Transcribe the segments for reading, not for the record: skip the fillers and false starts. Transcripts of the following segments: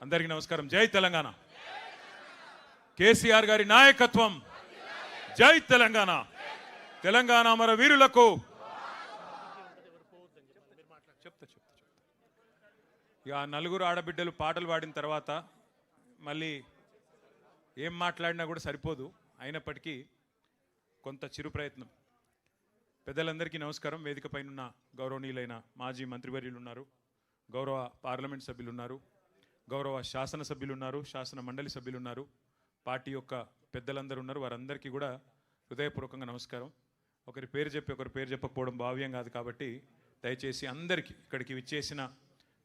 అందరికీ నమస్కారం. జై తెలంగాణ. కేసీఆర్ గారి నాయకత్వం. జై తెలంగాణ. తెలంగాణ అమర వీరులకు ఇక నలుగురు ఆడబిడ్డలు పాటలు పాడిన తర్వాత మళ్ళీ ఏం మాట్లాడినా కూడా సరిపోదు. అయినప్పటికీ కొంత చిరు ప్రయత్నం. పెద్దలందరికీ నమస్కారం. వేదిక పైన గౌరవనీయులైన మాజీ మంత్రివర్యులు ఉన్నారు, గౌరవ పార్లమెంట్ సభ్యులు ఉన్నారు, గౌరవ శాసనసభ్యులు ఉన్నారు, శాసన మండలి సభ్యులు ఉన్నారు, పార్టీ యొక్క పెద్దలందరూ ఉన్నారు. వారందరికీ కూడా హృదయపూర్వకంగా నమస్కారం. ఒకరి పేరు చెప్పి ఒకరి పేరు చెప్పకపోవడం భావ్యం కాదు. కాబట్టి దయచేసి అందరికీ, ఇక్కడికి విచ్చేసిన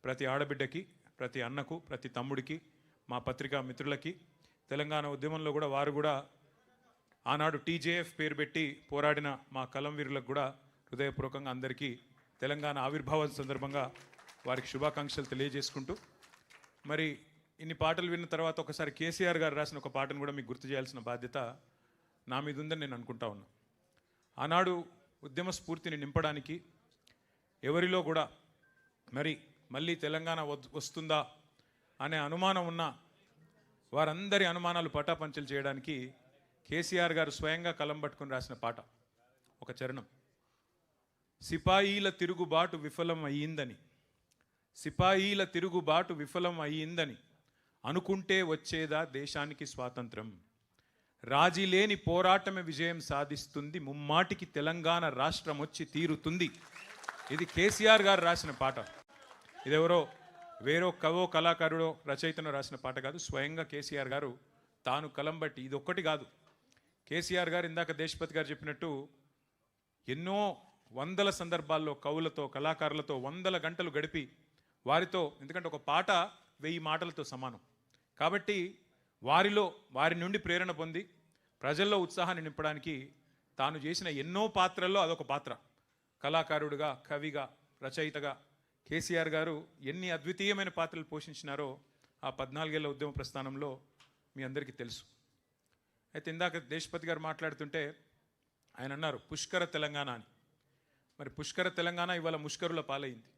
ప్రతి ఆడబిడ్డకి, ప్రతి అన్నకు, ప్రతి తమ్ముడికి, మా పత్రికా మిత్రులకి, తెలంగాణ ఉద్యమంలో కూడా వారు కూడా ఆనాడు టీజేఎఫ్ పేరు పెట్టి పోరాడిన మా కలం వీరులకు కూడా హృదయపూర్వకంగా అందరికీ తెలంగాణ ఆవిర్భావం సందర్భంగా వారికి శుభాకాంక్షలు తెలియజేసుకుంటూ, మరి ఇన్ని పాటలు విన్న తర్వాత ఒకసారి కేసీఆర్ గారు రాసిన ఒక పాటను కూడా మీకు గుర్తు చేయాల్సిన బాధ్యత నా మీద ఉందని నేను అనుకుంటా ఉన్నా. ఆనాడు ఉద్యమ స్ఫూర్తిని నింపడానికి ఎవరిలో కూడా మళ్ళీ తెలంగాణ వస్తుందా అనే అనుమానం ఉన్న వారందరి అనుమానాలు పటాపంచలు చేయడానికి కేసీఆర్ గారు స్వయంగా కలం పట్టుకుని రాసిన పాట ఒక చరణం. సిపాయిల తిరుగుబాటు విఫలం అయ్యిందని, సిపాయిల తిరుగుబాటు విఫలం అయ్యిందని అనుకుంటే వచ్చేదా దేశానికి స్వాతంత్రం, రాజీ లేని పోరాటమే విజయం సాధిస్తుంది, ముమ్మాటికి తెలంగాణ రాష్ట్రం వచ్చి తీరుతుంది. ఇది కేసీఆర్ గారు రాసిన పాట. ఇదెవరో వేరో కవో కళాకారుడో రచయితనో రాసిన పాట కాదు. స్వయంగా కేసీఆర్ గారు తాను కలం బట్టి, ఇది ఒక్కటి కాదు. కేసీఆర్ గారు ఇందాక దేశపతి గారు చెప్పినట్టు ఎన్నో వందల సందర్భాల్లో కవులతో, కళాకారులతో వందల గంటలు గడిపి వారితో, ఎందుకంటే ఒక పాట 1000 మాటలతో సమానం కాబట్టి వారి నుండి ప్రేరణ పొంది ప్రజల్లో ఉత్సాహాన్ని నింపడానికి తాను చేసిన ఎన్నో పాత్రల్లో అదొక పాత్ర. కళాకారుడిగా, కవిగా, రచయితగా కేసీఆర్ గారు ఎన్ని అద్వితీయమైన పాత్రలు పోషించినారో ఆ 14 ఏళ్ల ఉద్యమ ప్రస్థానంలో మీ అందరికీ తెలుసు. అయితే ఇందాక దేశపతి గారు మాట్లాడుతుంటే ఆయన అన్నారు పుష్కర తెలంగాణ అని. మరి పుష్కర తెలంగాణ ఇవాళ ముష్కరుల పాలైంది.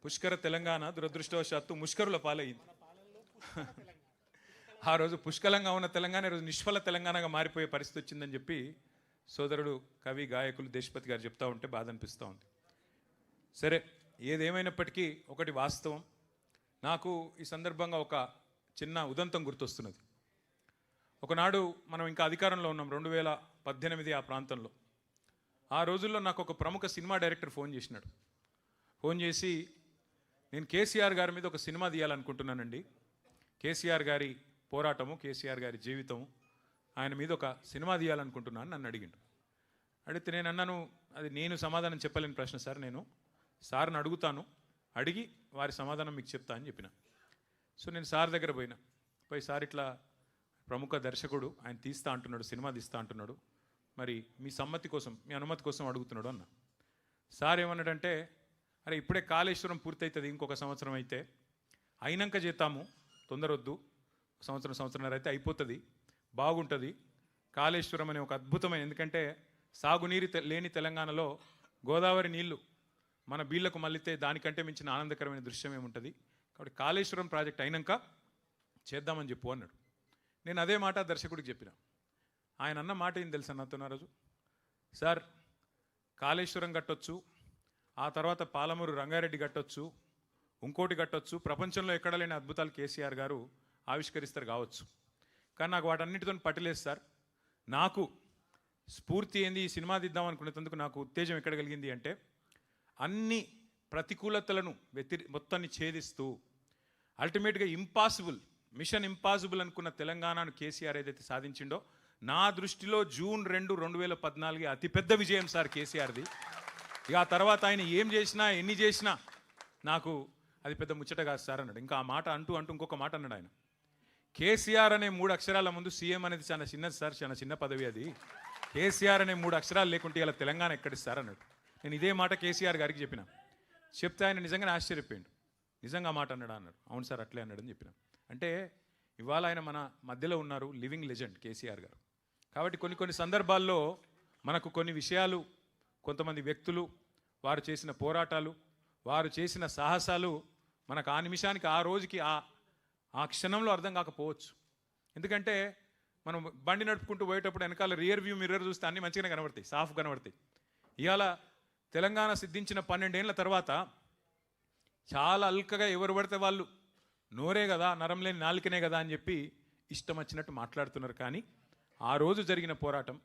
పుష్కర తెలంగాణ దురదృష్టవశాత్తు ముష్కరుల పాలైంది. ఆ రోజు పుష్కలంగా ఉన్న తెలంగాణ ఈరోజు నిష్ఫల తెలంగాణగా మారిపోయే పరిస్థితి వచ్చిందని చెప్పి సోదరుడు కవి, గాయకులు దేశపతి గారు చెప్తా ఉంటే బాధ అనిపిస్తూ ఉంది. సరే, ఏదేమైనప్పటికీ ఒకటి వాస్తవం. నాకు ఈ సందర్భంగా ఒక చిన్న ఉదంతం గుర్తొస్తున్నది. ఒకనాడు మనం ఇంకా అధికారంలో ఉన్నాం, 2018 ఆ ప్రాంతంలో. ఆ రోజుల్లో నాకు ఒక ప్రముఖ సినిమా డైరెక్టర్ ఫోన్ చేసినాడు. ఫోన్ చేసి, నేను కేసీఆర్ గారి మీద ఒక సినిమా తీయాలనుకుంటున్నానండి, కేసీఆర్ గారి పోరాటము, కేసీఆర్ గారి జీవితము, ఆయన మీద ఒక సినిమా తీయాలనుకుంటున్నాను నన్ను అడిగిండు. అడిగితే నేను అన్నాను, అది నేను సమాధానం చెప్పలేని ప్రశ్న సార్, నేను సార్ని అడుగుతాను, అడిగి వారి సమాధానం మీకు చెప్తా అని చెప్పిన. సో నేను సార్ దగ్గర పోయి సార్ ఇట్లా ప్రముఖ దర్శకుడు, ఆయన తీస్తా అంటున్నాడు, సినిమా తీస్తా అంటున్నాడు, మరి మీ సమ్మతి కోసం, మీ అనుమతి కోసం అడుగుతున్నాడు అన్న. సార్ ఏమన్నాడంటే, అరే ఇప్పుడే కాళేశ్వరం పూర్తవుతుంది, ఇంకొక సంవత్సరం అయితే అయినాక చేద్దాము, తొందరొద్దు, సంవత్సరంన్నర అయితే అయిపోతుంది, బాగుంటుంది. కాళేశ్వరం అనే ఒక అద్భుతమైన, ఎందుకంటే సాగునీరు లేని తెలంగాణలో గోదావరి నీళ్లు మన బీళ్లకు మళ్ళితే దానికంటే మించిన ఆనందకరమైన దృశ్యం ఏముంటుంది, కాబట్టి కాళేశ్వరం ప్రాజెక్ట్ అయినాక చేద్దామని చెప్పు అన్నాడు. నేను అదే మాట దర్శకుడికి చెప్పిన. ఆయన అన్న మాట ఏం తెలుసా నాతో ఆ రోజు, సార్ కాళేశ్వరం కట్టొచ్చు, ఆ తర్వాత పాలమూరు రంగారెడ్డి కట్టొచ్చు, ఇంకోటి కట్టొచ్చు, ప్రపంచంలో ఎక్కడ లేని అద్భుతాలు కేసీఆర్ గారు ఆవిష్కరిస్తారు కావచ్చు, కానీ నాకు వాటన్నిటితో పట్టలేదు సార్. నాకు స్ఫూర్తి ఏంది, ఈ సినిమా తీద్దాం అనుకునేందుకు నాకు ఉత్తేజం ఎక్కడ కలిగింది అంటే, అన్ని ప్రతికూలతలను మొత్తాన్ని ఛేదిస్తూ అల్టిమేట్గా మిషన్ ఇంపాసిబుల్ అనుకున్న తెలంగాణను కేసీఆర్ ఏదైతే సాధించిండో, నా దృష్టిలో జూన్ 2, 2014 అతిపెద్ద విజయం సార్ కేసీఆర్ది. ఇక ఆ తర్వాత ఆయన ఏం చేసినా, ఎన్ని చేసినా నాకు అది పెద్ద ముచ్చట కాదు సార్ అన్నాడు. ఇంకా ఆ మాట అంటూ ఇంకొక మాట అన్నాడు ఆయన, కేసీఆర్ అనే 3 అక్షరాల ముందు సీఎం అనేది చాలా చిన్నది సార్, చాలా చిన్న పదవి అది, కేసీఆర్ అనే 3 అక్షరాలు లేకుంటే ఇలా తెలంగాణ ఎక్కడిస్తారు అన్నాడు. నేను ఇదే మాట కేసీఆర్ గారికి చెప్పిన. చెప్తే ఆయన నిజంగానే ఆశ్చర్యపోయాడు. నిజంగా మాట అన్నాడా అన్నాడు. అవును సార్ అట్లే అన్నాడని చెప్పిన. అంటే ఇవాళ ఆయన మన మధ్యలో ఉన్నారు, లివింగ్ లెజెండ్ కేసీఆర్ గారు. కాబట్టి కొన్ని సందర్భాల్లో మనకు కొన్ని విషయాలు, కొంతమంది వ్యక్తులు, వారు చేసిన పోరాటాలు, వారు చేసిన సాహసాలు మనకు ఆ నిమిషానికి, ఆ రోజుకి, ఆ క్షణంలో అర్థం కాకపోవచ్చు. ఎందుకంటే మనం బండి నడుపుకుంటూ పోయేటప్పుడు వెనకాల రియర్ వ్యూ మిర్రర్ చూస్తే అన్నీ మంచిగానే కనబడతాయి, సాఫ్ కనబడతాయి. ఇవాళ తెలంగాణ సిద్ధించిన 12 ఏళ్ల తర్వాత చాలా అల్కగా ఎవరు పడితే వాళ్ళు నోరే కదా, నరం లేని నాలుకనే కదా అని చెప్పి ఇష్టం వచ్చినట్టు మాట్లాడుతున్నారు. కానీ ఆ రోజు జరిగిన పోరాటం,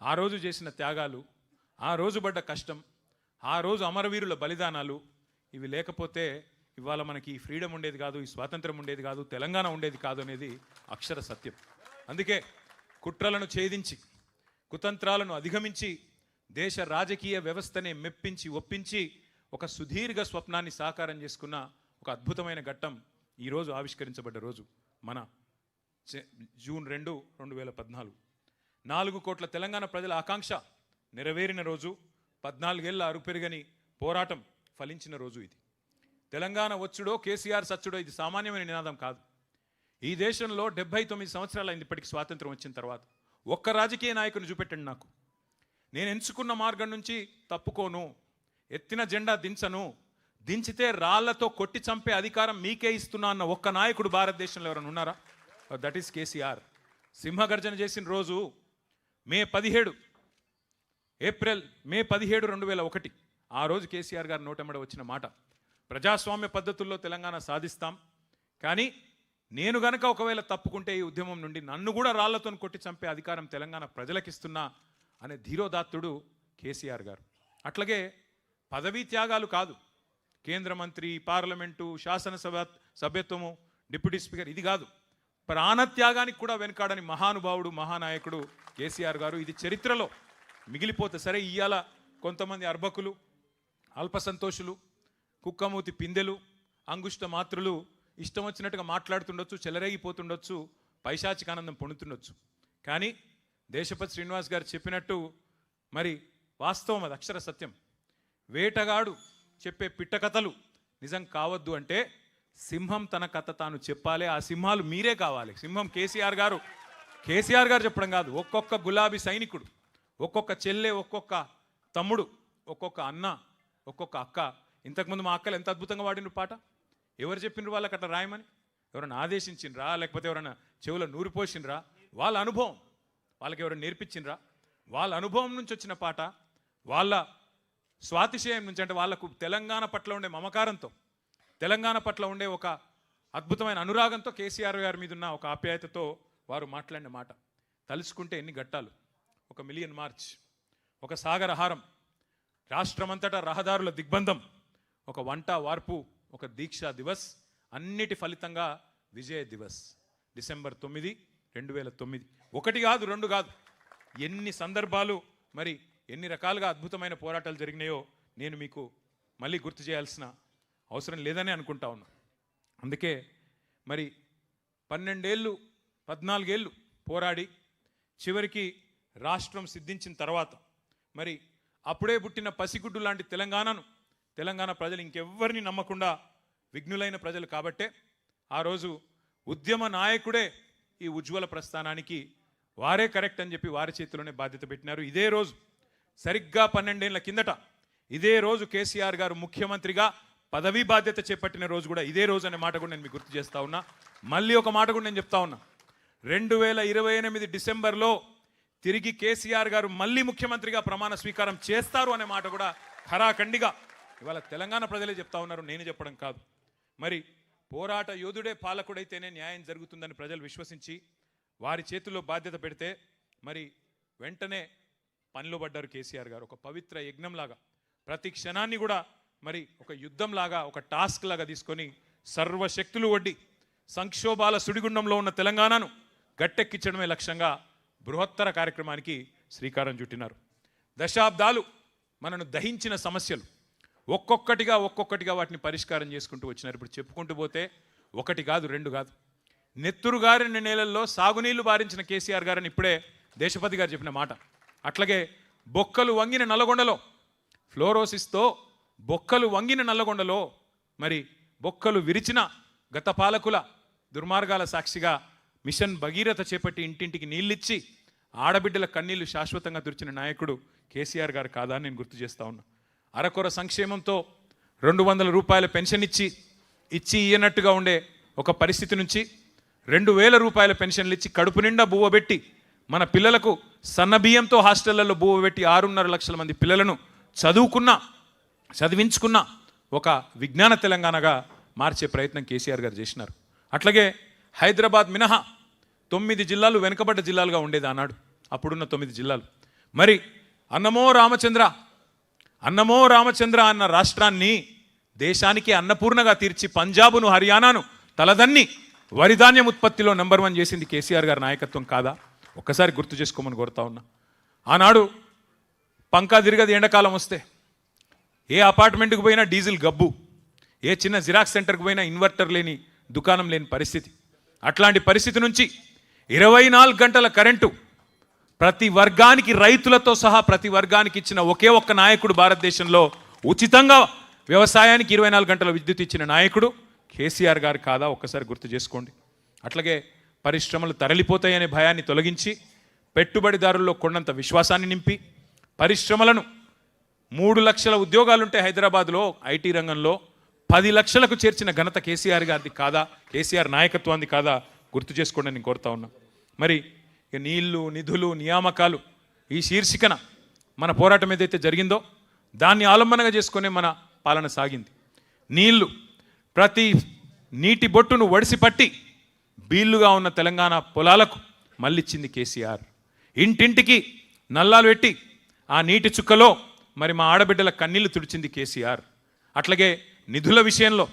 ఆ రోజు చేసిన త్యాగాలు, ఆ రోజు పడ్డ కష్టం, ఆ రోజు అమరవీరుల బలిదానాలు ఇవి లేకపోతే ఇవాళ మనకి ఈ ఫ్రీడమ్ ఉండేది కాదు, ఈ స్వాతంత్రం ఉండేది కాదు, తెలంగాణ ఉండేది కాదు అనేది అక్షర సత్యం. అందుకే కుట్రలను ఛేదించి కుతంత్రాలను అధిగమించి దేశ రాజకీయ వ్యవస్థనే మెప్పించి ఒప్పించి ఒక సుదీర్ఘ స్వప్నాన్ని సాకారం చేసుకున్న ఒక అద్భుతమైన ఘట్టం ఈరోజు ఆవిష్కరించబడ్డ రోజు మన జూన్ 2, 2014. 4 కోట్ల తెలంగాణ ప్రజల ఆకాంక్ష నెరవేరిన రోజు, 14 ఏళ్ల అరుపెరుగని పోరాటం ఫలించిన రోజు ఇది. తెలంగాణ వచ్చుడో కేసీఆర్ సచ్చుడో ఇది సామాన్యమైన నినాదం కాదు. ఈ దేశంలో 79 సంవత్సరాలు అయింది ఇప్పటికి స్వాతంత్రం వచ్చిన తర్వాత. ఒక్క రాజకీయ నాయకుని చూపెట్టండి నాకు. నేను ఎంచుకున్న మార్గం నుంచి తప్పుకోను, ఎత్తిన జెండా దించను, దించితే రాళ్లతో కొట్టి చంపే అధికారం మీకే ఇస్తున్నా అన్న ఒక్క నాయకుడు భారతదేశంలో ఎవరైనా ఉన్నారా? That is KCR. సింహగర్జన చేసిన రోజు మే 17, 2001. ఆ రోజు కేసీఆర్ గారు నోటెమ్మడ వచ్చిన మాట, ప్రజాస్వామ్య పద్ధతుల్లో తెలంగాణ సాధిస్తాం, కానీ నేను గనక ఒకవేళ తప్పుకుంటే ఈ ఉద్యమం నుండి నన్ను కూడా రాళ్లతో కొట్టి చంపే అధికారం తెలంగాణ ప్రజలకిస్తున్నా అనే ధీరోదాత్తుడు కేసీఆర్ గారు. అట్లాగే పదవీ త్యాగాలు కాదు, కేంద్ర మంత్రి, పార్లమెంటు, శాసనసభ సభ్యత్వము, డిప్యూటీ స్పీకర్, ఇది కాదు, ప్రాణత్యాగానికి కూడా వెనకాడని మహానుభావుడు, మహానాయకుడు కేసీఆర్ గారు. ఇది చరిత్రలో మిగిలిపోతే సరే. ఇవాళ కొంతమంది అర్భకులు, అల్పసంతోషులు, కుక్కమూతి పిందెలు, అంగుష్ట మాత్రులు ఇష్టం వచ్చినట్టుగా మాట్లాడుతుండొచ్చు, చెలరేగిపోతుండొచ్చు, పైశాచికానందం పొందుతుండొచ్చు. కానీ దేశపతి శ్రీనివాస్ గారు చెప్పినట్టు మరి వాస్తవం, అది అక్షర సత్యం. వేటగాడు చెప్పే పిట్ట కథలు నిజం కావద్దు అంటే సింహం తన కథ తాను చెప్పాలి. ఆ సింహాలు మీరే కావాలి. సింహం కేసీఆర్ గారు చెప్పడం కాదు. ఒక్కొక్క గులాబీ సైనికుడు, ఒక్కొక్క చెల్లె, ఒక్కొక్క తమ్ముడు, ఒక్కొక్క అన్న, ఒక్కొక్క అక్క. ఇంతకుముందు మా అక్కలు ఎంత అద్భుతంగా వాడిన పాట. ఎవరు చెప్పిండ్రు వాళ్ళకి అట్లా రాయమని? ఎవరైనా ఆదేశించిండ్రా? లేకపోతే ఎవరైనా చెవులో నూరి పోసిండ్రా? వాళ్ళ అనుభవం వాళ్ళకి ఎవరైనా నేర్పించిండ్రా? వాళ్ళ అనుభవం నుంచి వచ్చిన పాట, వాళ్ళ స్వాతిశయం నుంచి, అంటే వాళ్ళకు తెలంగాణ పట్ల ఉండే మమకారంతో, తెలంగాణ పట్ల ఉండే ఒక అద్భుతమైన అనురాగంతో, కేసీఆర్ గారి మీద ఉన్న ఒక ఆప్యాయతతో వారు మాట్లాడిన మాట తలుచుకుంటే ఎన్ని ఘట్టాలు. 1 మిలియన్ మార్చ్, ఒక సాగరహారం, రాష్ట్రమంతటా రహదారుల దిగ్బంధం, ఒక వంట వార్పు, ఒక దీక్షా దివస్, అన్నిటి ఫలితంగా విజయ దివస్ డిసెంబర్ 9, 2009. 1 కాదు, 2 కాదు, ఎన్ని సందర్భాలు, మరి ఎన్ని రకాలుగా అద్భుతమైన పోరాటాలు జరిగినాయో నేను మీకు మళ్ళీ గుర్తు చేయాల్సిన అవసరం లేదని అనుకుంటా ఉన్నా. అందుకే మరి 12 ఏళ్ళు 14 ఏళ్ళు పోరాడి చివరికి రాష్ట్రం సిద్ధించిన తర్వాత మరి అప్పుడే పుట్టిన పసిగుడ్డు లాంటి తెలంగాణ ప్రజలు ఇంకెవ్వరిని నమ్మకుండా విఘ్నులైన ప్రజలు కాబట్టే ఆ రోజు ఉద్యమ నాయకుడే ఈ ఉజ్వల ప్రస్థానానికి వారే కరెక్ట్ అని చెప్పి వారి చేతిలోనే బాధ్యత పెట్టినారు. ఇదే రోజు సరిగ్గా 12 ఏళ్ల కిందట ఇదే రోజు కేసీఆర్ గారు ముఖ్యమంత్రిగా పదవీ బాధ్యత చేపట్టిన రోజు కూడా ఇదే రోజు అనే మాట కూడా నేను మీకు గుర్తు చేస్తా ఉన్నా. మళ్ళీ ఒక మాట కూడా నేను చెప్తా ఉన్నా, 2028 డిసెంబర్లో తిరిగి కేసీఆర్ గారు మళ్ళీ ముఖ్యమంత్రిగా ప్రమాణ స్వీకారం చేస్తారు అనే మాట కూడా ఖరాఖండిగా ఇవాళ తెలంగాణ ప్రజలే చెప్తా ఉన్నారు, నేను చెప్పడం కాదు. మరి పోరాట యోధుడే పాలకుడైతేనే న్యాయం జరుగుతుందని ప్రజలు విశ్వసించి వారి చేతుల్లో బాధ్యత పెడితే మరి వెంటనే పనిలో పడ్డారు కేసీఆర్ గారు. ఒక పవిత్ర యజ్ఞంలాగా ప్రతి క్షణాన్ని కూడా మరి ఒక యుద్ధంలాగా, ఒక టాస్క్ లాగా తీసుకొని సర్వశక్తులు ఒడ్డి సంక్షోభాల సుడిగుండంలో ఉన్న తెలంగాణను గట్టెక్కించడమే లక్ష్యంగా బృహత్తర కార్యక్రమానికి శ్రీకారం చుట్టినారు. దశాబ్దాలు మనను దహించిన సమస్యలు ఒక్కొక్కటిగా వాటిని పరిష్కారం చేసుకుంటూ వచ్చినారు. ఇప్పుడు చెప్పుకుంటూ పోతే 1 కాదు, 2 కాదు. నెత్తురు గారిన నేలల్లో సాగునీళ్లు బారించిన కేసీఆర్ గారని ఇప్పుడే దేశపతి గారు చెప్పిన మాట. అట్లాగే బొక్కలు వంగిన నల్లగొండలో, ఫ్లోరోసిస్తో బొక్కలు వంగిన నల్లగొండలో మరి బొక్కలు విరిచిన గత పాలకుల దుర్మార్గాల సాక్షిగా మిషన్ భగీరథ చేపట్టి ఇంటింటికి నీళ్ళిచ్చి ఆడబిడ్డల కన్నీళ్లు శాశ్వతంగా తుడిచిన నాయకుడు కేసీఆర్ గారు కాదా అని నేను గుర్తు చేస్తా ఉన్నా. అరకొర సంక్షేమంతో 200 రూపాయల పెన్షన్ ఇచ్చి ఇయ్యనట్టుగా ఉండే ఒక పరిస్థితి నుంచి 2,000 రూపాయల పెన్షన్లు ఇచ్చి కడుపు నిండా బువ్వబెట్టి మన పిల్లలకు సన్నబియ్యంతో హాస్టళ్లలో బువ్వబెట్టి 6.5 లక్షల మంది పిల్లలను చదివించుకున్న ఒక విజ్ఞాన తెలంగాణగా మార్చే ప్రయత్నం కేసీఆర్ గారు చేసినారు. అట్లాగే హైదరాబాద్ మినహా 9 జిల్లాలు వెనుకబడ్డ జిల్లాలుగా ఉండేది ఆనాడు, అప్పుడున్న 9 జిల్లాలు. మరి అన్నమో రామచంద్ర అన్న రాష్ట్రాన్ని దేశానికి అన్నపూర్ణగా తీర్చి పంజాబును హర్యానాను తలదన్ని వరిధాన్యం ఉత్పత్తిలో నెంబర్ 1 చేసింది కేసీఆర్ గారి నాయకత్వం కాదా? ఒక్కసారి గుర్తు చేసుకోమని కోరుతా ఉన్నా. ఆనాడు పంకా తిరగది ఎండాకాలం వస్తే, ఏ అపార్ట్మెంట్కి పోయినా డీజిల్ గబ్బు, ఏ చిన్న జిరాక్స్ సెంటర్కి పోయినా ఇన్వర్టర్ లేని దుకాణం లేని పరిస్థితి. అట్లాంటి పరిస్థితి నుంచి 24 గంటల కరెంటు ప్రతి వర్గానికి, రైతులతో సహా ప్రతి వర్గానికి ఇచ్చిన ఒకే ఒక్క నాయకుడు భారతదేశంలో, ఉచితంగా వ్యవసాయానికి 24 గంటల విద్యుత్ ఇచ్చిన నాయకుడు కేసీఆర్ గారు కాదా? ఒక్కసారి గుర్తు చేసుకోండి. అట్లాగే పరిశ్రమలు తరలిపోతాయనే భయాన్ని తొలగించి పెట్టుబడిదారుల్లో కొండంత విశ్వాసాన్ని నింపి పరిశ్రమలను 3 లక్షల ఉద్యోగాలుంటే హైదరాబాద్లో ఐటీ రంగంలో 10 లక్షలకు చేర్చిన ఘనత కేసీఆర్ గారిది కాదా? కేసీఆర్ నాయకత్వాన్ని కాదా? గుర్తు చేసుకోండి నేను కోరుతా ఉన్నా. మరి నీళ్లు, నిధులు, నియామకాలు ఈ శీర్షికన మన పోరాటం ఏదైతే జరిగిందో దాన్ని ఆలంబనగా చేసుకునే మన పాలన సాగింది. నీళ్లు, ప్రతి నీటి బొట్టును వడిసిపట్టి బీళ్లుగా ఉన్న తెలంగాణ పొలాలకు మళ్ళిచ్చింది కేసీఆర్. ఇంటింటికి నల్లాలు పెట్టి ఆ నీటి చుక్కలో మరి మా ఆడబిడ్డల కన్నీళ్లు తుడిచింది కేసీఆర్. అట్లాగే నిధుల విషయంలో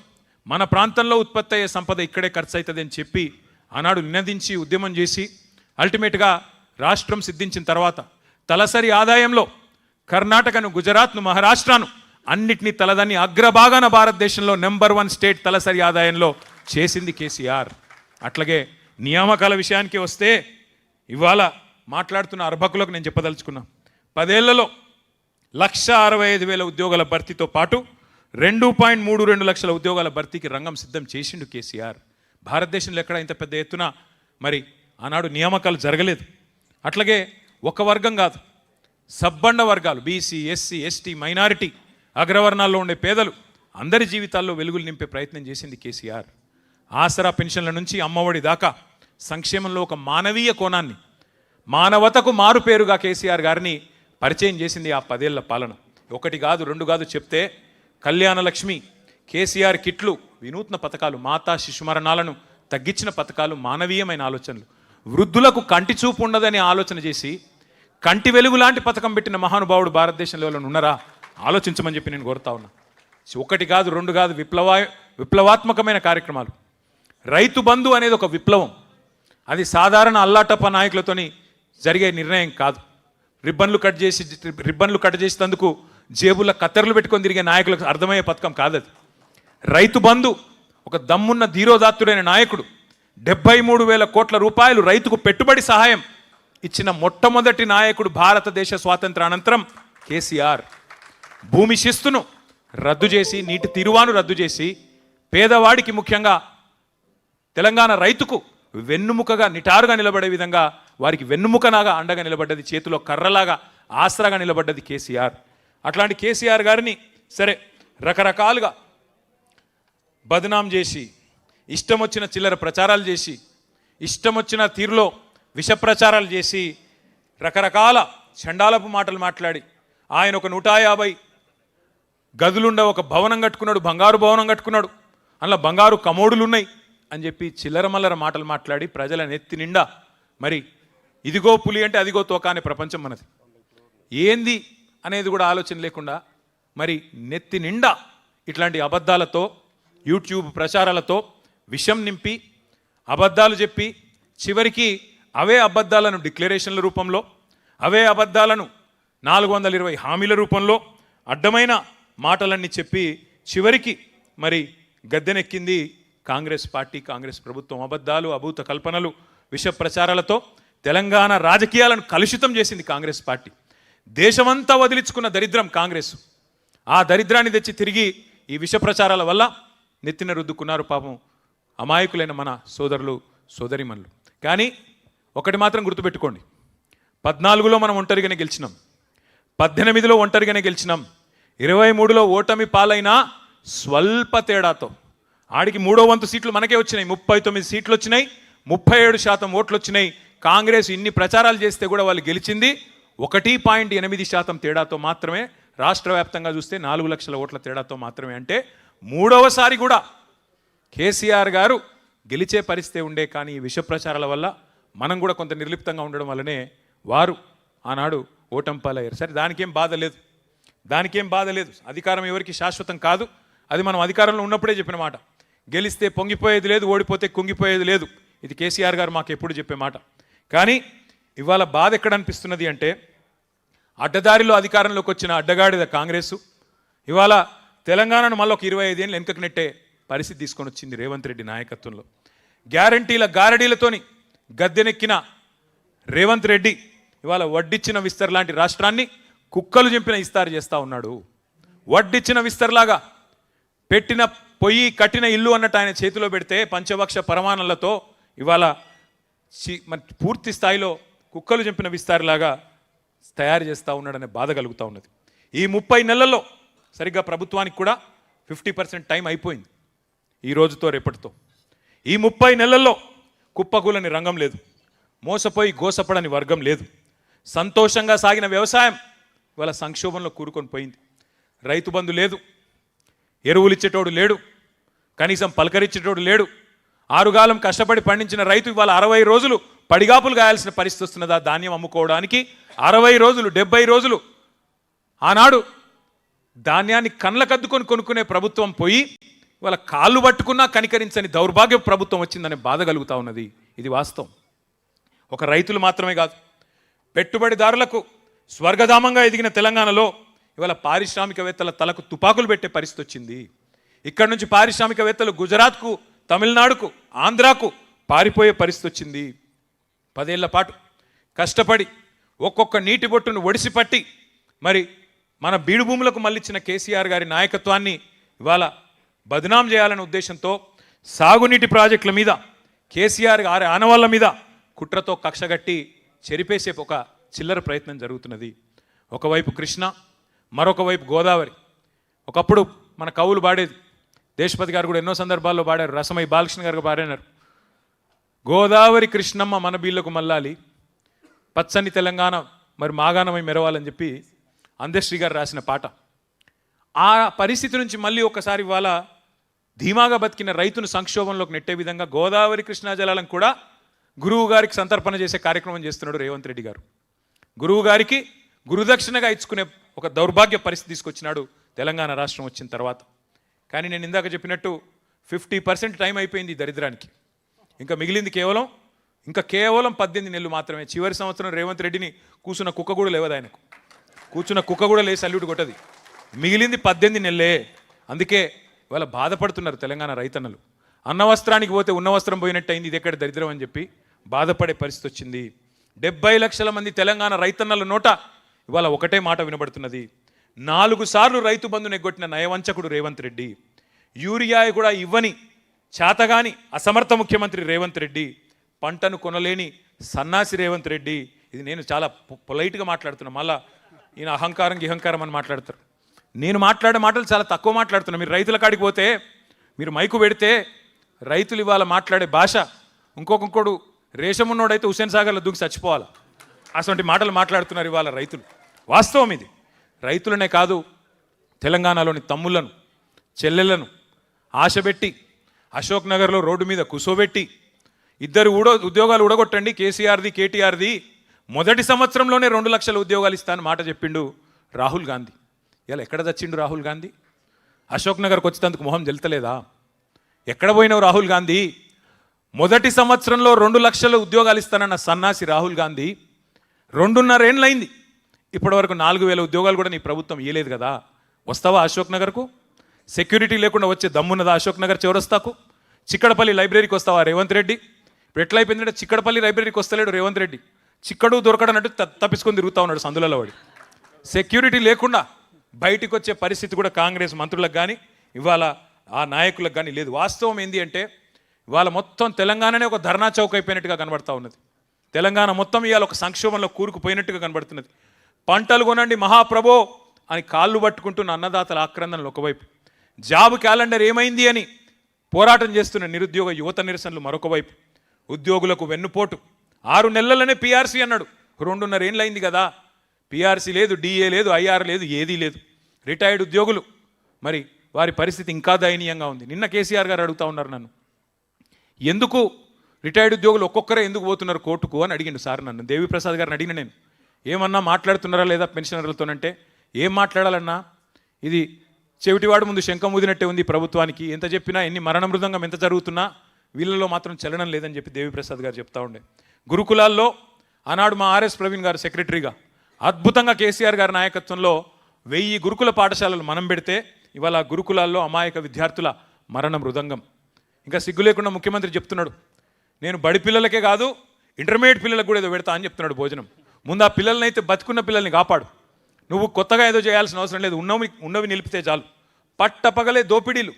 మన ప్రాంతంలో ఉత్పత్తి అయ్యే సంపద ఇక్కడే ఖర్చు అవుతుంది అని చెప్పి ఆనాడు నినదించి ఉద్యమం చేసి అల్టిమేట్గా రాష్ట్రం సిద్ధించిన తర్వాత తలసరి ఆదాయంలో కర్ణాటకను, గుజరాత్ను, మహారాష్ట్రను అన్నిటినీ తలదాన్ని అగ్రభాగాన భారతదేశంలో నెంబర్ 1 స్టేట్ తలసరి ఆదాయంలో చేసింది కేసీఆర్. అట్లాగే నియామకాల విషయానికి వస్తే ఇవాళ మాట్లాడుతున్న అర్భకులకు నేను చెప్పదలుచుకున్నా, 10 ఏళ్లలో 1,65,000 ఉద్యోగాల భర్తీతో పాటు 2.32 లక్షల ఉద్యోగాల భర్తీకి రంగం సిద్ధం చేసిండు కేసీఆర్. భారతదేశంలో ఎక్కడ ఇంత పెద్ద ఎత్తున మరి ఆనాడు నియామకాలు జరగలేదు. అట్లాగే ఒక వర్గం కాదు, సబ్బండ వర్గాలు, బీసీ, ఎస్సీ, ఎస్టీ, మైనారిటీ, అగ్రవర్ణాల్లో ఉండే పేదలు అందరి జీవితాల్లో వెలుగులు నింపే ప్రయత్నం చేసింది కేసీఆర్. ఆసరా పెన్షన్ల నుంచి అమ్మఒడి దాకా సంక్షేమంలో ఒక మానవీయ కోణాన్ని, మానవతకు మారుపేరుగా కేసీఆర్ గారిని పరిచయం చేసింది ఆ 10 ఏళ్ల పాలన. 1 కాదు 2 కాదు చెప్తే కళ్యాణ లక్ష్మి, కేసీఆర్ కిట్లు, వినూత్న పథకాలు, మాతా శిశు మరణాలను తగ్గించిన పథకాలు, మానవీయమైన ఆలోచనలు, వృద్ధులకు కంటి చూపు ఉండదని ఆలోచన చేసి కంటి వెలుగు లాంటి పథకం పెట్టిన మహానుభావుడు భారతదేశంలో ఉన్నారా? ఆలోచించమని చెప్పి నేను కోరుతా ఉన్నా. 1 కాదు 2 కాదు విప్లవాత్మకమైన కార్యక్రమాలు. రైతు బంధు అనేది ఒక విప్లవం. అది సాధారణ అల్లాటప్ప నాయకులతోని జరిగే నిర్ణయం కాదు. రిబ్బన్లు కట్ చేసేందుకు జేబుల కత్తెరలు పెట్టుకొని తిరిగే నాయకులకు అర్థమయ్యే పథకం కాదు అది. రైతు బంధు ఒక దమ్మున్న ధీరోదాత్తుడైన నాయకుడు 73,000 కోట్ల రూపాయలు రైతుకు పెట్టుబడి సహాయం ఇచ్చిన మొట్టమొదటి నాయకుడు భారతదేశ స్వాతంత్ర అనంతరం కేసీఆర్. భూమి శిస్తును రద్దు చేసి, నీటి తీరువాను రద్దు చేసి, పేదవాడికి ముఖ్యంగా తెలంగాణ రైతుకు వెన్నుముకగా, నిటారుగా నిలబడే విధంగా వారికి వెన్నుముకనాగా అండగా నిలబడ్డది, చేతిలో కర్రలాగా ఆసరాగా నిలబడ్డది కేసీఆర్. అట్లాంటి కేసీఆర్ గారిని సరే రకరకాలుగా బదనాం చేసి, ఇష్టం వచ్చిన చిల్లర ప్రచారాలు చేసి, ఇష్టం వచ్చిన తీరులో విష ప్రచారాలు చేసి, రకరకాల చండాలపు మాటలు మాట్లాడి, ఆయన ఒక 150 గదులుండ ఒక భవనం కట్టుకున్నాడు, బంగారు భవనం కట్టుకున్నాడు, అందులో బంగారు కమోడులు ఉన్నాయి అని చెప్పి చిల్లర మల్లర మాటలు మాట్లాడి ప్రజల నెత్తి నిండా మరి ఇదిగో పులి అంటే అదిగో తోక అనే ప్రపంచం మనది, ఏంది అనేది కూడా ఆలోచన లేకుండా మరి నెత్తి నిండా ఇట్లాంటి అబద్ధాలతో, యూట్యూబ్ ప్రచారాలతో విషం నింపి, అబద్ధాలు చెప్పి, చివరికి అవే అబద్ధాలను డిక్లరేషన్ల రూపంలో, అవే అబద్ధాలను 420 హామీల రూపంలో అడ్డమైన మాటలన్నీ చెప్పి చివరికి మరి గద్దెనెక్కింది కాంగ్రెస్ పార్టీ, కాంగ్రెస్ ప్రభుత్వం. అబద్ధాలు, అభూత కల్పనలు, విష ప్రచారాలతో తెలంగాణ రాజకీయాలను కలుషితం చేసింది కాంగ్రెస్ పార్టీ. దేశమంతా వదిలించుకున్న దరిద్రం కాంగ్రెస్. ఆ దరిద్రాన్ని తెచ్చి తిరిగి ఈ విష ప్రచారాల వల్ల నెత్తిన రుద్దుకున్నారు పాపం అమాయకులైన మన సోదరులు, సోదరిమణులు. కానీ ఒకటి మాత్రం గుర్తుపెట్టుకోండి, 14లో మనం ఒంటరిగానే గెలిచినాం, 18లో ఒంటరిగానే గెలిచినాం, 23లో ఓటమి పాలైనా స్వల్ప తేడాతో ఆడికి 3వ వంతు సీట్లు మనకే వచ్చినాయి. 39 సీట్లు వచ్చినాయి, 37% ఓట్లు వచ్చినాయి. కాంగ్రెస్ ఇన్ని ప్రచారాలు చేస్తే కూడా వాళ్ళు గెలిచింది 1.8% తేడాతో మాత్రమే. రాష్ట్ర వ్యాప్తంగా చూస్తే 4 లక్షల ఓట్ల తేడాతో మాత్రమే. అంటే 3వసారి కూడా కేసీఆర్ గారు గెలిచే పరిస్థితి ఉండే. కానీ ఈ విష ప్రచారాల వల్ల మనం కూడా కొంత నిర్లిప్తంగా ఉండడం వల్లనే వారు ఆనాడు ఓటంపాలయ్యారు. సరే, దానికేం బాధ లేదు. అధికారం ఎవరికి శాశ్వతం కాదు. అది మనం అధికారంలో ఉన్నప్పుడే చెప్పిన మాట. గెలిస్తే పొంగిపోయేది లేదు, ఓడిపోతే కుంగిపోయేది లేదు. ఇది కేసీఆర్ గారు మాకు ఎప్పుడు చెప్పే మాట. కానీ ఇవాళ బాధ ఎక్కడ అనిపిస్తున్నది అంటే, అడ్డదారిలో అధికారంలోకి వచ్చిన అడ్డగాడిద కాంగ్రెసు ఇవాళ తెలంగాణను మళ్ళీ ఒక 25 ఏళ్ళు వెనుకకు నెట్టే పరిస్థితి తీసుకొని వచ్చింది రేవంత్ రెడ్డి నాయకత్వంలో. గ్యారంటీల గారడీలతోని గద్దెనెక్కిన రేవంత్ రెడ్డి ఇవాళ వడ్డిచ్చిన విస్తర్ లాంటి రాష్ట్రాన్ని కుక్కలు చెంపిన ఇస్తారు చేస్తూ ఉన్నాడు. వడ్డిచ్చిన విస్తర్లాగా పెట్టిన పొయ్యి కట్టిన ఇల్లు అన్నట్టు ఆయన చేతిలో పెడితే పంచభక్ష పరమాణాలతో ఇవాళ పూర్తి స్థాయిలో కుక్కలు చెంపిన విస్తారులాగా తయారు చేస్తూ ఉన్నాడనే బాధ కలుగుతూ ఉన్నది. ఈ 30 నెలల్లో సరిగ్గా ప్రభుత్వానికి కూడా 50% టైం అయిపోయింది ఈ రోజుతో రేపటితో. ఈ 30 నెలల్లో కుప్పకూలని రంగం లేదు, మోసపోయి గోసపడని వర్గం లేదు. సంతోషంగా సాగిన వ్యవసాయం ఇవాళ సంక్షోభంలో కూరుకొని పోయింది. రైతు బంధు లేదు, ఎరువులు ఇచ్చేటోడు లేడు, కనీసం పలకరించేటోడు లేడు. ఆరుగాలం కష్టపడి పండించిన రైతు ఇవాళ 60 రోజులు పడిగాపులు గాయాల్సిన పరిస్థితి వస్తున్నదా ధాన్యం అమ్ముకోవడానికి? 60 రోజులు 70 రోజులు ఆనాడు ధాన్యాన్ని కళ్ళకద్దుకొని కొనుక్కునే ప్రభుత్వం పోయి ఇవాళ కాళ్ళు పట్టుకున్నా కనికరించని దౌర్భాగ్య ప్రభుత్వం వచ్చిందనే బాధ కలుగుతూ ఉన్నది. ఇది వాస్తవం. ఒక రైతులు మాత్రమే కాదు, పెట్టుబడిదారులకు స్వర్గధామంగా ఎదిగిన తెలంగాణలో ఇవాళ పారిశ్రామికవేత్తల తలకు తుపాకులు పెట్టే పరిస్థితి వచ్చింది. ఇక్కడ నుంచి పారిశ్రామికవేత్తలు గుజరాత్కు, తమిళనాడుకు, ఆంధ్రాకు పారిపోయే పరిస్థితి వచ్చింది. 10 ఏళ్ల పాటు కష్టపడి ఒక్కొక్క నీటి బొట్టును ఒడిసిపట్టి మరి మన బీడు భూములకు మళ్ళించిన కేసీఆర్ గారి నాయకత్వాన్ని ఇవాళ బదనాం చేయాలనే ఉద్దేశంతో సాగునీటి ప్రాజెక్టుల మీద, కేసీఆర్ గారి ఆనవాళ్ళ మీద కుట్రతో కక్షగట్టి చెరిపేసే ఒక చిల్లర ప్రయత్నం జరుగుతున్నది. ఒకవైపు కృష్ణ, మరొక వైపు గోదావరి. ఒకప్పుడు మన కవులు పాడేది, దేశపతి గారు కూడా ఎన్నో సందర్భాల్లో పాడారు, రసమై బాలకృష్ణ గారు పాడినారు. గోదావరి కృష్ణమ్మ మన బీళ్లకు మల్లాలి, పచ్చని తెలంగాణ మరి మాగాణమై మెరవాలని చెప్పి అందశ్రీ గారు రాసిన పాట. ఆ పరిస్థితి నుంచి మళ్ళీ ఒకసారి ఇవాళ ధీమాగా బతికిన రైతును సంక్షోభంలోకి నెట్టే విధంగా గోదావరి కృష్ణా జలాలను కూడా గురువు గారికి సంతర్పణ చేసే కార్యక్రమం చేస్తున్నాడు రేవంత్ రెడ్డి గారు. గురువు గారికి గురుదక్షిణగా ఇచ్చుకునే ఒక దౌర్భాగ్య పరిస్థితి తీసుకొచ్చినాడు తెలంగాణ రాష్ట్రం వచ్చిన తర్వాత. కానీ నేను ఇందాక చెప్పినట్టు 50% టైం అయిపోయింది ఈ దరిద్రానికి. ఇంకా మిగిలింది కేవలం 18 నెలలు మాత్రమే. చివరి సంవత్సరం రేవంత్ రెడ్డిని కూర్చున్న కుక్క కూడా లేవదు, ఆయనకు కూర్చున్న కుక్క కూడా లేసి సల్యూట్ కొట్టది. మిగిలింది 18 నెలలే. అందుకే ఇవాళ బాధపడుతున్నారు తెలంగాణ రైతన్నలు. అన్న వస్త్రానికి పోతే ఉన్న వస్త్రం పోయినట్టు అయింది, ఇది ఎక్కడ దరిద్రం అని చెప్పి బాధపడే పరిస్థితి వచ్చింది. 70 లక్షల మంది తెలంగాణ రైతన్నల నోట ఇవాళ ఒకటే మాట వినబడుతున్నది. 4 సార్లు రైతు బంధును ఎగ్గొట్టిన నయవంచకుడు రేవంత్ రెడ్డి, యూరియా కూడా ఇవ్వని చాతగాని అసమర్థ ముఖ్యమంత్రి రేవంత్ రెడ్డి, పంటను కొనలేని సన్నాసి రేవంత్ రెడ్డి. ఇది నేను చాలా పొలైట్గా మాట్లాడుతున్నా, మళ్ళా ఈయన అహంకారం అని మాట్లాడతారు. నేను మాట్లాడే మాటలు చాలా తక్కువ మాట్లాడుతున్నా. మీరు రైతుల కాడికి పోతే, మీరు మైకు పెడితే రైతులు ఇవాళ మాట్లాడే భాష ఇంకొకడు రేషం ఉన్నోడైతే హుస్సేన్ సాగర్లో దూకి చచ్చిపోవాలి. అటువంటి మాటలు మాట్లాడుతున్నారు ఇవాళ రైతులు. వాస్తవం ఇది. రైతులనే కాదు, తెలంగాణలోని తమ్ముళ్లను, చెల్లెళ్లను ఆశపెట్టి అశోక్ నగర్లో రోడ్డు మీద కూసోబెట్టి 2 ఉద్యోగాలు ఊడగొట్టండి కేసీఆర్ది కేటీఆర్ది, మొదటి సంవత్సరంలోనే 2 లక్షల ఉద్యోగాలు ఇస్తానని మాట చెప్పిండు రాహుల్ గాంధీ. ఇలా ఎక్కడ చచ్చిండు రాహుల్ గాంధీ? అశోక్ నగర్కి వచ్చేందుకు మొహం జల్తలేదా? ఎక్కడ పోయినావు రాహుల్ గాంధీ? మొదటి సంవత్సరంలో 2 లక్షల ఉద్యోగాలు ఇస్తానన్న సన్నాసి రాహుల్ గాంధీ 2.5 ఏళ్ళైంది, ఇప్పటివరకు 4,000 ఉద్యోగాలు కూడా నీ ప్రభుత్వం ఇవ్వలేదు కదా. వస్తావా అశోక్ నగర్కు? సెక్యూరిటీ లేకుండా వచ్చే దమ్మున్నదా అశోక్ నగర్ చౌరస్తాకు? చిక్కడపల్లి లైబ్రరీకి వస్తావా రేవంత్ రెడ్డి? ఇప్పుడు ఎట్లా అయిపోయిందంటే చిక్కడపల్లి లైబ్రరీకి వస్తలేడు రేవంత్ రెడ్డి, చిక్కడు దొరకడన్నట్టు తప్పించుకొని తిరుగుతూ ఉన్నాడు సందులలో వాడి. సెక్యూరిటీ లేకుండా బయటికి వచ్చే పరిస్థితి కూడా కాంగ్రెస్ మంత్రులకు కానీ ఇవాళ ఆ నాయకులకు కానీ లేదు. వాస్తవం ఏంది అంటే ఇవాళ మొత్తం తెలంగాణనే ఒక ధర్నా చౌక్ అయిపోయినట్టుగా కనబడతా ఉన్నది. తెలంగాణ మొత్తం ఇవాళ ఒక సంక్షోభంలో కూరుకుపోయినట్టుగా కనబడుతున్నది. పంటలు కొనండి మహాప్రభో అని కాళ్ళు పట్టుకుంటున్న అన్నదాతల ఆక్రందనలు ఒకవైపు, జాబ్ క్యాలెండర్ ఏమైంది అని పోరాటం చేస్తున్న నిరుద్యోగ యువత నిరసనలు మరొక వైపు, ఉద్యోగులకు వెన్నుపోటు. 6 నెలలనే పీఆర్సీ అన్నాడు. 2.5 ఏళ్ళు అయింది కదా, పీఆర్సీ లేదు, డిఏ లేదు, ఐఆర్ లేదు, ఏదీ లేదు. రిటైర్డ్ ఉద్యోగులు మరి వారి పరిస్థితి ఇంకా దయనీయంగా ఉంది. నిన్న కేసీఆర్ గారు అడుగుతూ ఉన్నారు నన్ను, ఎందుకు రిటైర్డ్ ఉద్యోగులు ఒక్కొక్కరే ఎందుకు పోతున్నారు కోర్టుకు అని అడిగిండు సార్ నన్ను. దేవిప్రసాద్ గారిని అడిగిన నేను, ఏమన్నా మాట్లాడుతున్నారా లేదా పెన్షనర్లతోనంటే, ఏం మాట్లాడాలన్నా, ఇది చెవిటివాడు ముందు శంఖం ఊదినట్టే ఉంది ప్రభుత్వానికి, ఎంత చెప్పినా ఎన్ని మరణ మృదంగం ఎంత జరుగుతున్నా వీళ్ళలో మాత్రం చలనం లేదని చెప్పి దేవిప్రసాద్ గారు చెప్తా ఉండే. గురుకులాల్లో ఆనాడు మా ఆర్ఎస్ ప్రవీణ్ గారు సెక్రటరీగా అద్భుతంగా కేసీఆర్ గారి నాయకత్వంలో 1000 గురుకుల పాఠశాలలు మనం పెడితే ఇవాళ గురుకులాల్లో అమాయక విద్యార్థుల మరణ మృదంగం. ఇంకా సిగ్గు లేకుండా ముఖ్యమంత్రి చెప్తున్నాడు, నేను బడి పిల్లలకే కాదు ఇంటర్మీడియట్ పిల్లలకు కూడా ఏదో పెడతా అని చెప్తున్నాడు భోజనం. ముందు ఆ పిల్లల్ని అయితే బతుకున్న పిల్లల్ని కాపాడు, నువ్వు కొత్తగా ఏదో చేయాల్సిన అవసరం లేదు, ఉన్నవి నిలిపితే చాలు. పట్టపగలే దోపిడీలు,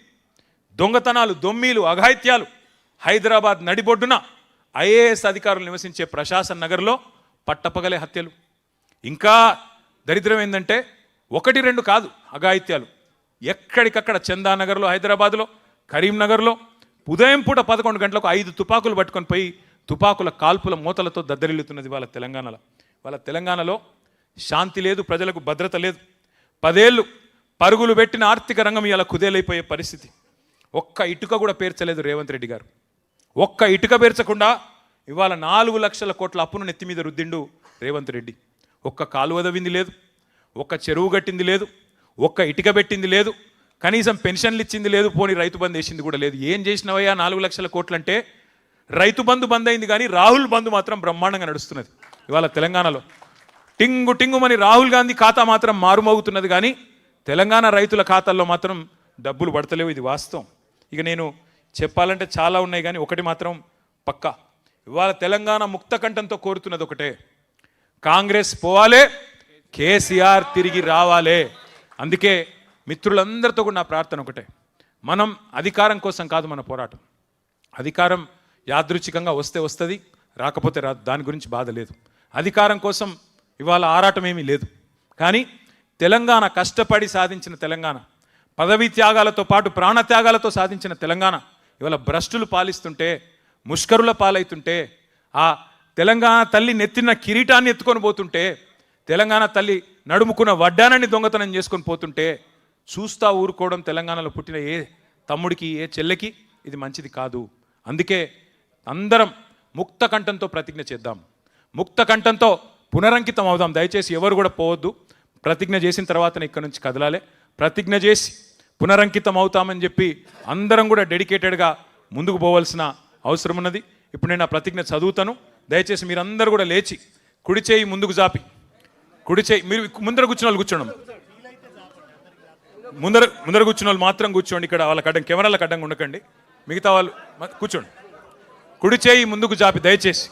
దొంగతనాలు, దొమ్మీలు, అఘాయిత్యాలు. హైదరాబాద్ నడిబొడ్డున ఐఏఎస్ అధికారులు నివసించే ప్రశాసన్ నగర్లో పట్టపగలే హత్యలు. ఇంకా దరిద్రం ఏంటంటే 1-2 కాదు అఘాయిత్యాలు, ఎక్కడికక్కడ చందానగర్లో, హైదరాబాద్లో, కరీంనగర్లో ఉదయం పూట 11 గంటలకు 5 తుపాకులు పట్టుకొని పోయి తుపాకుల కాల్పుల మూతలతో దద్దరిల్లుతున్నది వాళ్ళ తెలంగాణలో. వాళ్ళ తెలంగాణలో శాంతి లేదు, ప్రజలకు భద్రత లేదు. 10 ఏళ్ళు పరుగులు పెట్టిన ఆర్థిక రంగం ఇలా కుదేలైపోయే పరిస్థితి. ఒక్క ఇటుక కూడా పేర్చలేదు రేవంత్ రెడ్డి గారు. ఒక్క ఇటుక పేర్చకుండా ఇవాళ 4 లక్షల కోట్ల అప్పును నెత్తి మీద రుద్దిండు రేవంత్ రెడ్డి. ఒక్క కాలువ దవ్వింది లేదు, ఒక్క చెరువు కట్టింది లేదు, ఒక్క ఇటుక పెట్టింది లేదు, కనీసం పెన్షన్లు ఇచ్చింది లేదు, పోనీ రైతు బంధు వేసింది కూడా లేదు. ఏం చేసినవయ్యా 4 లక్షల కోట్లు అంటే? రైతు బంధు బంద్ అయింది కానీ రాహుల్ బంధు మాత్రం బ్రహ్మాండంగా నడుస్తున్నది ఇవాళ తెలంగాణలో. టింగు టింగుమని రాహుల్ గాంధీ ఖాతా మాత్రం మారుమోగుతున్నది కానీ తెలంగాణ రైతుల ఖాతాల్లో మాత్రం డబ్బులు పడతలేవు. ఇది వాస్తవం. ఇక నేను చెప్పాలంటే చాలా ఉన్నాయి కానీ ఒకటి మాత్రం పక్కా, ఇవాళ తెలంగాణ ముక్త కంఠంతో కోరుతున్నది ఒకటే, కాంగ్రెస్ పోవాలే, కేసీఆర్ తిరిగి రావాలే. అందుకే మిత్రులందరితో కూడా నా ప్రార్థన ఒకటే, మనం అధికారం కోసం కాదు మన పోరాటం. అధికారం యాదృచ్ఛికంగా వస్తే వస్తుంది, రాకపోతే రాదు, దాని గురించి బాధ లేదు. అధికారం కోసం ఇవాళ ఆరాటం ఏమీ లేదు. కానీ తెలంగాణ కష్టపడి సాధించిన తెలంగాణ, పదవీ త్యాగాలతో పాటు ప్రాణత్యాగాలతో సాధించిన తెలంగాణ ఇవాళ భ్రష్టులు పాలిస్తుంటే, ముష్కరుల పాలవుతుంటే, ఆ తెలంగాణ తల్లి నెత్తిన కిరీటాన్ని ఎత్తుకొని పోతుంటే, తెలంగాణ తల్లి నడుముకున్న వడ్డానాన్ని దొంగతనం చేసుకొని పోతుంటే చూస్తా ఊరుకోవడం తెలంగాణలో పుట్టిన ఏ తమ్ముడికి, ఏ చెల్లెకి ఇది మంచిది కాదు. అందుకే అందరం ముక్త కంఠంతో ప్రతిజ్ఞ చేద్దాం, ముక్త కంఠంతో పునరంకితం అవుదాం. దయచేసి ఎవరు కూడా పోవద్దు. ప్రతిజ్ఞ చేసిన తర్వాతనే ఇక్కడ నుంచి కదలాలి. ప్రతిజ్ఞ చేసి పునరంకితం అవుతామని చెప్పి అందరం కూడా డెడికేటెడ్గా ముందుకు పోవాల్సిన అవసరం ఉన్నది. ఇప్పుడు నేను ఆ ప్రతిజ్ఞ చదువుతాను. దయచేసి మీరందరూ కూడా లేచి కుడి చేయి ముందుకు జాపి, కుడి చేయి, మీరు ముందర కూర్చున్న వాళ్ళు కూర్చోండి, ముందర కూర్చున్న వాళ్ళు మాత్రం కూర్చోండి. ఇక్కడ వాళ్ళకి అడ్డం, కెమెరాలకు అడ్డంగా ఉండకండి, మిగతా వాళ్ళు కూర్చోండి. కుడి చేయి ముందుకు జాపి, దయచేసి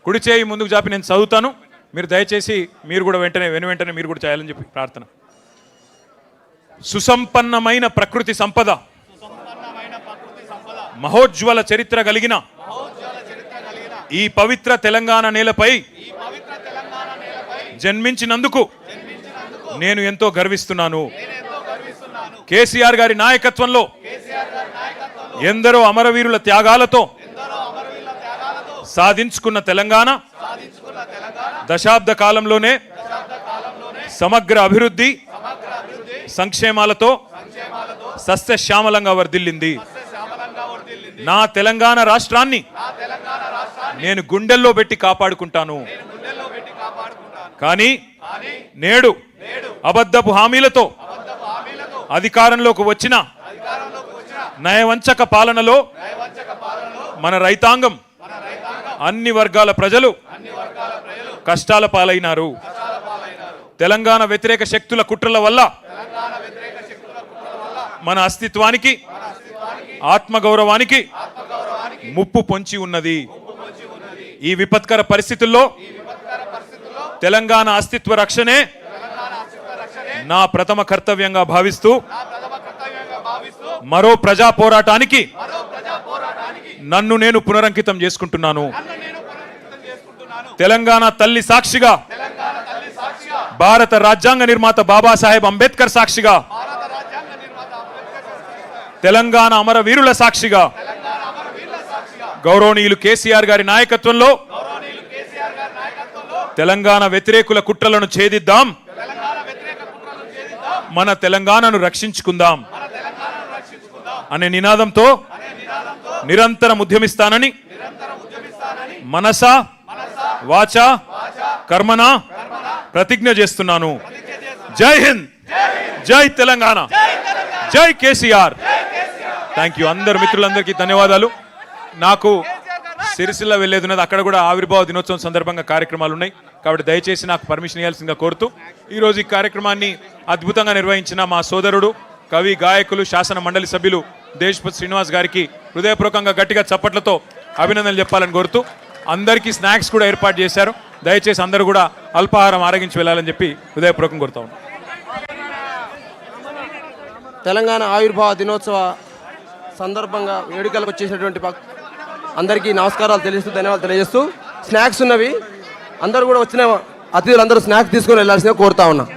కుడి చేయి ముందుకు జాపి నేను చదువుతాను. మీరు దయచేసి మీరు కూడా వెంటనే మీరు కూడా చేయాలని చెప్పి ప్రార్థన. సుసంపన్నమైన ప్రకృతి సంపద, మహోజ్వల చరిత్ర కలిగిన ఈ పవిత్ర తెలంగాణ నేలపై జన్మించినందుకు నేను ఎంతో గర్విస్తున్నాను. కేసీఆర్ గారి నాయకత్వంలో ఎందరో అమరవీరుల త్యాగాలతో సాధించుకున్న తెలంగాణ దశాబ్ద కాలంలోనే సమగ్ర అభివృద్ధి సంక్షేమాలతో సస్యశ్యామలంగా వర్ధిల్లింది. నా తెలంగాణ రాష్ట్రాన్ని నేను గుండెల్లో పెట్టి కాపాడుకుంటాను. కానీ నేడు అబద్ధపు హామీలతో అధికారంలోకి వచ్చిన నయవంచక పాలనలో మన రైతాంగం, అన్ని వర్గాల ప్రజలు కష్టాల పాలైనారు. తెలంగాణ వ్యతిరేక శక్తుల కుట్రల వల్ల మన అస్తిత్వానికి, ఆత్మగౌరవానికి ముప్పు పొంచి ఉన్నది. ఈ విపత్కర పరిస్థితుల్లో తెలంగాణ అస్తిత్వ రక్షణే నా ప్రథమ కర్తవ్యంగా భావిస్తూ మరో ప్రజా పోరాటానికి నన్ను నేను పునరంకితం చేసుకుంటున్నాను. తెలంగాణ తల్లి సాక్షిగా, భారత రాజ్యాంగ నిర్మాత బాబాసాహెబ్ అంబేద్కర్ సాక్షిగా తెలంగాణ అమరవీరుల సాక్షిగా గౌరవనీయులు కేసీఆర్ గారి నాయకత్వంలో తెలంగాణ వ్యతిరేకుల కుట్రలను ఛేదిద్దాం, మన తెలంగాణను రక్షించుకుందాం అనే నినాదంతో నిరంతరం ఉద్యమిస్తానని మనస వాచ కర్మన ప్రతిజ్ఞ చేస్తున్నాను. జై హింద్, జై తెలంగాణ, జై కేసీఆర్. Thank you. అందరు మిత్రులందరికీ ధన్యవాదాలు. నాకు సిరిసిల్ల వెళ్ళేది ఉన్నది, అక్కడ కూడా ఆవిర్భావ దినోత్సవం సందర్భంగా కార్యక్రమాలు ఉన్నాయి. కాబట్టి దయచేసి నాకు పర్మిషన్ ఇవ్వాల్సిందిగా కోరుతూ ఈరోజు ఈ కార్యక్రమాన్ని అద్భుతంగా నిర్వహించిన మా సోదరుడు కవి గాయకులు శాసన మండలి సభ్యులు దేశపతి శ్రీనివాస్ గారికి హృదయపూర్వకంగా గట్టిగా చప్పట్లతో అభినందనలు చెప్పాలని కోరుతూ అందరికీ స్నాక్స్ కూడా ఏర్పాటు చేశారు. దయచేసి అందరూ కూడా అల్పాహారం ఆరగించి వెళ్ళాలని చెప్పి హృదయపూర్వకంగా కోరుతా ఉన్నాం. తెలంగాణ ఆవిర్భావ దినోత్సవ సందర్భంగా వేడుకలకు వచ్చేసినటువంటి అందరికీ నమస్కారాలు తెలియజేస్తూ ధన్యవాదాలు తెలియజేస్తూ స్నాక్స్ ఉన్నవి, అందరూ కూడా వచ్చిన అతిథులందరూ స్నాక్స్ తీసుకొని వెళ్ళాల్సిందిగా కోరుతా ఉన్నా.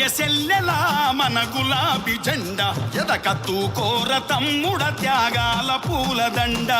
ఎసెల్లెలా మన గులాబీ జెండా ఎదకత్తు కోర తమ్ముడ త్యాగాల పూలదండ